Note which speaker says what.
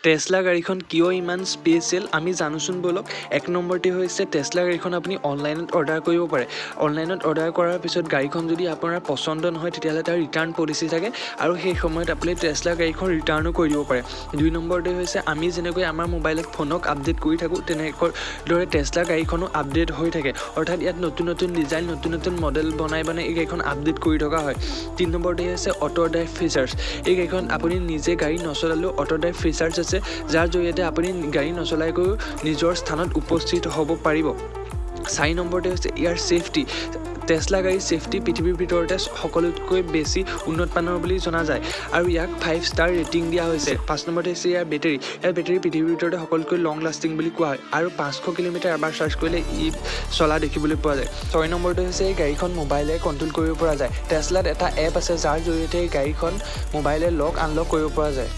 Speaker 1: Tesla গাড়ীখন কিয় ইমান স্পেচিয়েল আমি জানোচোন বলক। এক নম্বৰতে হৈছে টেসলা গাড়ীখন আপুনি অনলাইনত অৰ্ডাৰ কৰিব পাৰে। অনলাইনত অৰ্ডাৰ কৰাৰ পিছত গাড়ীখন যদি আপোনাৰ পচন্দ নহয় তেতিয়াহ'লে তাৰ ৰিটাৰ্ণ পলিচি থাকে আৰু সেই সময়ত আপুনি টেসলা গাড়ীখন ৰিটাৰ্ণো কৰি দিব পাৰে। দুই নম্বৰতে হৈছে আমি যেনেকৈ আমাৰ মোবাইলত ফোনক আপডেট কৰি থাকোঁ তেনেদৰে টেসলা গাড়ীখনো আপডেট হৈ থাকে, অৰ্থাৎ ইয়াত নতুন নতুন ডিজাইন নতুন নতুন মডেল বনাই এই গাড়ীখন আপডেট কৰি থকা হয়। 3 নম্বৰতে হৈছে অটো ড্ৰাইভ ফিচাৰ্ছ। এই গাড়ীখন আপুনি নিজে গাড়ী নচলালেও অটো ড্ৰাইভ ফিচাৰ্ছ আছে, যাৰ জৰিয়তে আপুনি গাড়ী নচলাইকৈ নিজৰ স্থানত উপস্থিত হ'ব পাৰিব। 4 নম্বৰতে হৈছে ইয়াৰ ছেফটি। টেসলা গাড়ীৰ ছেফটি পৃথিৱীৰ ভিতৰতে সকলোতকৈ বেছি উন্নত মানৰ বুলি জনা যায় আৰু ইয়াক 5 ষ্টাৰ ৰেটিং দিয়া হৈছে। 5 নম্বৰতে হৈছে ইয়াৰ বেটেৰী। ইয়াৰ বেটেৰী পৃথিৱীৰ ভিতৰতে সকলোতকৈ লং লাষ্টিং বুলি কোৱা হয় আৰু 500 কিলোমিটাৰ এবাৰ চাৰ্জ কৰিলে ই চলা দেখিবলৈ পোৱা যায়। 6 নম্বৰতে হৈছে এই গাড়ীখন মোবাইলে কণ্ট্ৰল কৰিব পৰা যায়। টেসলাত এটা এপ আছে যাৰ জৰিয়তে এই গাড়ীখন মোবাইলে লক আনলক কৰিব পৰা যায়।